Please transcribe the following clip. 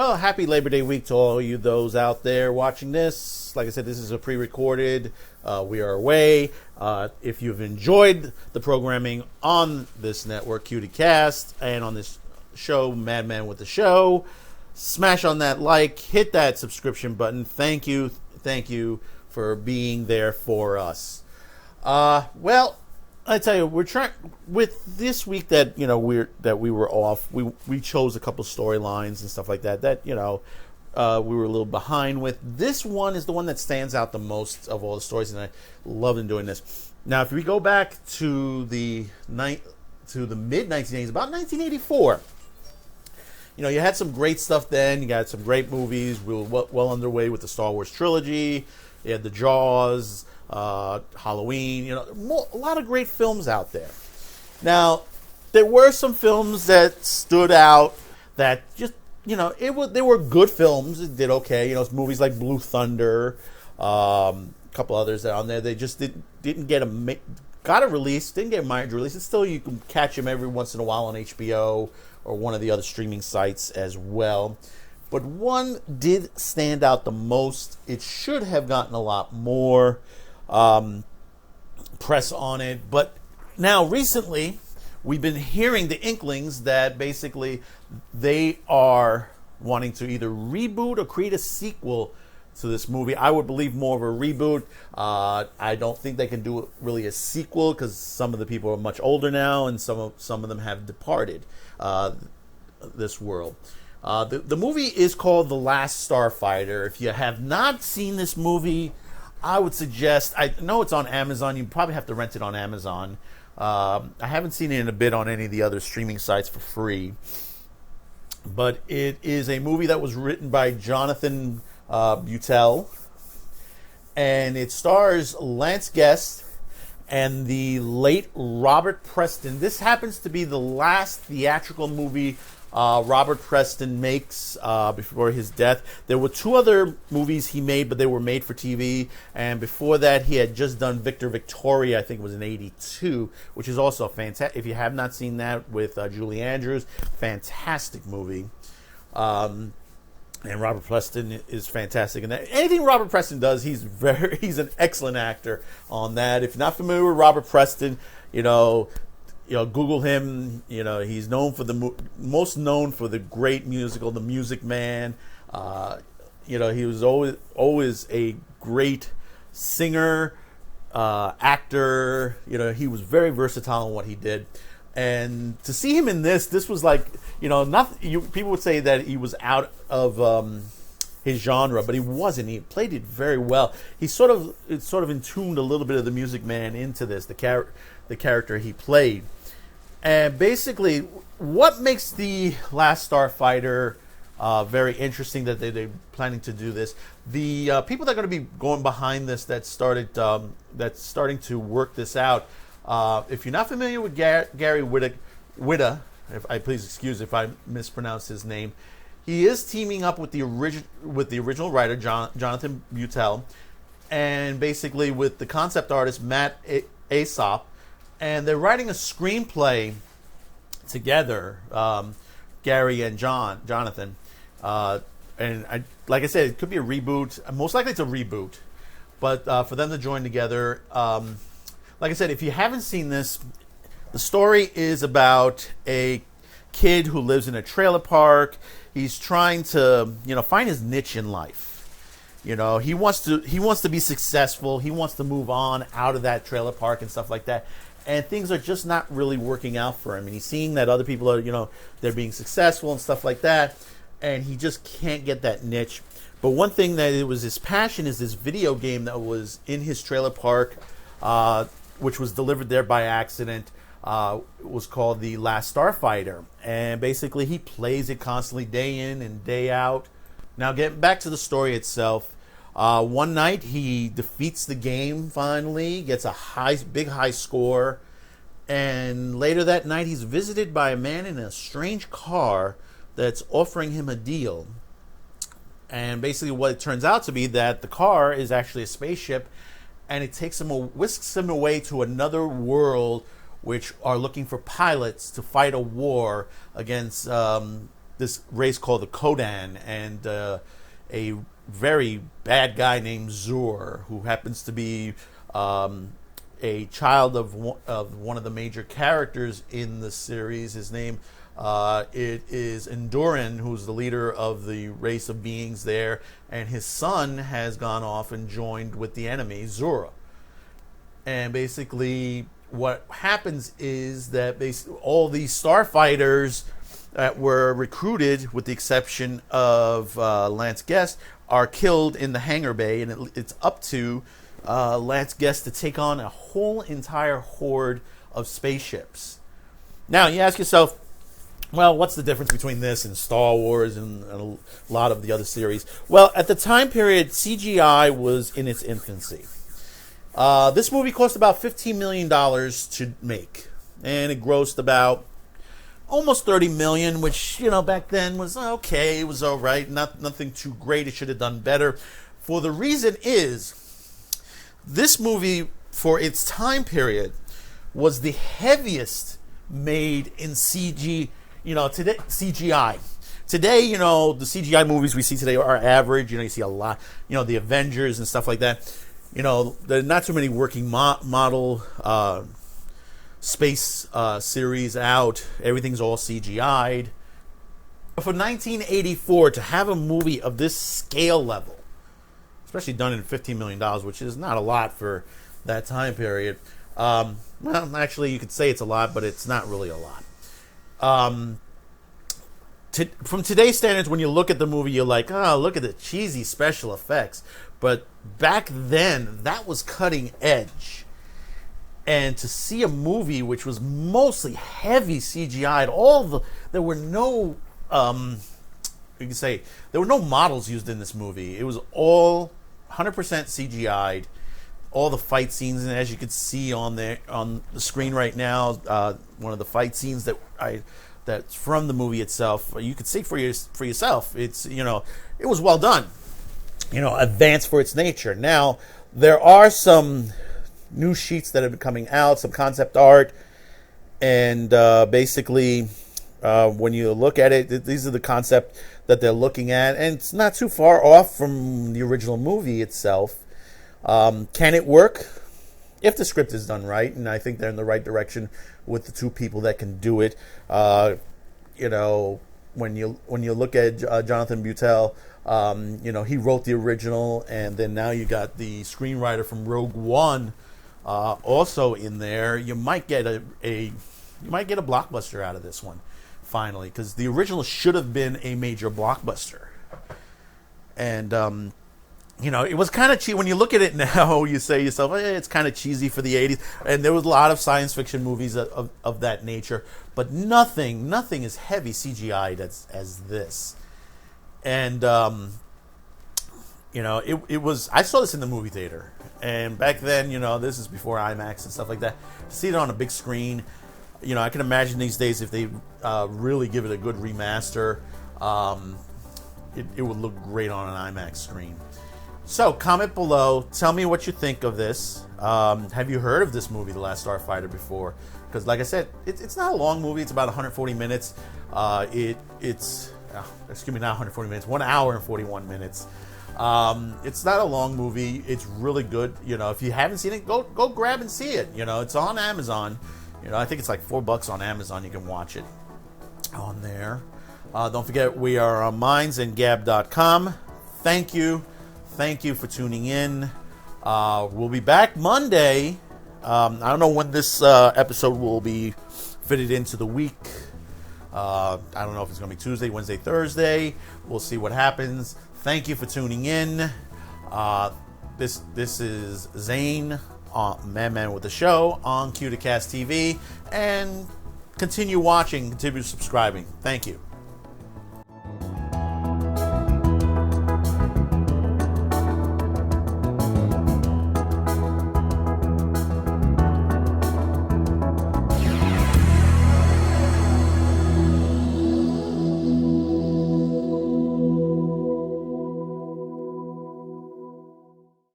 Well, happy Labor Day week to all you those out there watching this. Like I said, this is a pre-recorded. We are away. If you've enjoyed the programming on this network, QTcast, and on this show, Madman with the Show, smash on that like, hit that subscription button. Thank you for being there for us. Well, I tell you, we're trying with this week that we were off. We chose a couple storylines and stuff like that. We were a little behind with. This one is the one that stands out the most of all the stories, and I love doing this. Now, if we go back to the mid 1980s, about 1984. You had some great stuff then. You got some great movies. We were well underway with the Star Wars trilogy. You had the Jaws. Halloween, a lot of great films out there. Now, there were some films that stood out that just, they were good films. It did okay. Movies like Blue Thunder, a couple others that are on there. They just didn't get got a release, didn't get a major release. And still, you can catch them every once in a while on HBO or one of the other streaming sites as well. But one did stand out the most. It should have gotten a lot more press on it, but now recently we've been hearing the inklings that basically they are wanting to either reboot or create a sequel to this movie. I would believe more of a reboot. I don't think they can do really a sequel because some of the people are much older now and some of them have departed this world. The movie is called The Last Starfighter. If you have not seen this movie, I would suggest, I know it's on Amazon. You probably have to rent it on Amazon. I haven't seen it in a bit on any of the other streaming sites for free. But it is a movie that was written by Jonathan Butel. And it stars Lance Guest and the late Robert Preston. This happens to be the last theatrical movie Robert Preston makes before his death. There were two other movies he made, but they were made for TV. And before that, he had just done Victor Victoria, I think it was in 82, which is also a fantastic. If you have not seen that with Julie Andrews, fantastic movie. And Robert Preston is fantastic in that. Anything Robert Preston does, he's an excellent actor on that. If you're not familiar with Robert Preston, Google him. He's known for most known for the great musical, The Music Man. He was always a great singer, actor. He was very versatile in what he did. And to see him in this was like, people would say that he was out of his genre, but he wasn't. He played it very well. He sort of intuned a little bit of The Music Man into this, the character he played. And basically, what makes The Last Starfighter very interesting that they're planning to do this? The people that are going to be going behind this that's starting to work this out. If you're not familiar with Gary Whitta, please excuse if I mispronounce his name, he is teaming up with the original writer Jonathan Butel, and basically with the concept artist Matt Aesop. And they're writing a screenplay together, Gary and Jonathan. And like I said, it could be a reboot. Most likely it's a reboot. But for them to join together, like I said, if you haven't seen this, the story is about a kid who lives in a trailer park. He's trying to, find his niche in life. He wants to be successful. He wants to move on out of that trailer park and stuff like that. And things are just not really working out for him. And he's seeing that other people are, they're being successful and stuff like that. And he just can't get that niche. But one thing that it was his passion is this video game that was in his trailer park, which was delivered there by accident. It was called The Last Starfighter. And basically he plays it constantly day in and day out. Now getting back to the story itself. One night he defeats the game finally, gets a big high score, and later that night he's visited by a man in a strange car that's offering him a deal. And basically what it turns out to be that the car is actually a spaceship, and it whisks him away to another world which are looking for pilots to fight a war against this race called the Kodan, and a very bad guy named Zur, who happens to be a child of one of the major characters in the series. His name it is Endurin, who's the leader of the race of beings there, and his son has gone off and joined with the enemy, Zura. And basically what happens is that all these starfighters that were recruited, with the exception of Lance Guest, are killed in the hangar bay, and it's up to Lance Guest to take on a whole entire horde of spaceships. Now, you ask yourself, well, what's the difference between this and Star Wars and a lot of the other series? Well, at the time period, CGI was in its infancy. This movie cost about $15 million to make, and it grossed about almost $30 million, which, back then was okay. It was all right. Nothing too great. It should have done better. For the reason is, this movie, for its time period, was the heaviest made in today, CGI. Today, the CGI movies we see today are average. You see a lot, the Avengers and stuff like that. There are not too many working model space series out. Everything's all CGI'd. But for 1984, to have a movie of this scale level, especially done in $15 million, which is not a lot for that time period. Well, actually, you could say it's a lot, but it's not really a lot. From today's standards, when you look at the movie, you're like, oh, look at the cheesy special effects. But back then, that was cutting edge. And to see a movie which was mostly heavy CGI'd, there were no, there were no models used in this movie. It was all 100% CGI'd. All the fight scenes, and as you can see on the screen right now, one of the fight scenes that's from the movie itself, you could see for yourself. It's it was well done. Advanced for its nature. Now there are some new sheets that have been coming out, some concept art, and basically when you look at it, these are the concept that they're looking at, and it's not too far off from the original movie itself. Can it work? If the script is done right, and I think they're in the right direction with the two people that can do it. When you look at Jonathan Butel, he wrote the original, and then now you got the screenwriter from Rogue One also in there. You might get a blockbuster out of this one finally, because the original should have been a major blockbuster, and it was kind of cheap. When you look at it now, you say to yourself, it's kind of cheesy for the 80s. And there was a lot of science fiction movies of that nature. But nothing is heavy CGI'd as this. And, it was... I saw this in the movie theater. And back then, this is before IMAX and stuff like that. To see it on a big screen, I can imagine these days if they really give it a good remaster, it would look great on an IMAX screen. So, comment below. Tell me what you think of this. Have you heard of this movie, The Last Starfighter, before? Because, like I said, it's not a long movie. It's about 140 minutes. It's not 140 minutes. 1 hour and 41 minutes. It's not a long movie. It's really good. If you haven't seen it, go grab and see it. It's on Amazon. I think it's like $4 on Amazon. You can watch it on there. Don't forget, we are on mindsandgab.com. Thank you. Thank you for tuning in. We'll be back Monday. I don't know when this episode will be fitted into the week. I don't know if it's going to be Tuesday, Wednesday, Thursday. We'll see what happens. Thank you for tuning in. This is Zane, Man with the Show, on Q2Cast TV. And continue watching, continue subscribing. Thank you.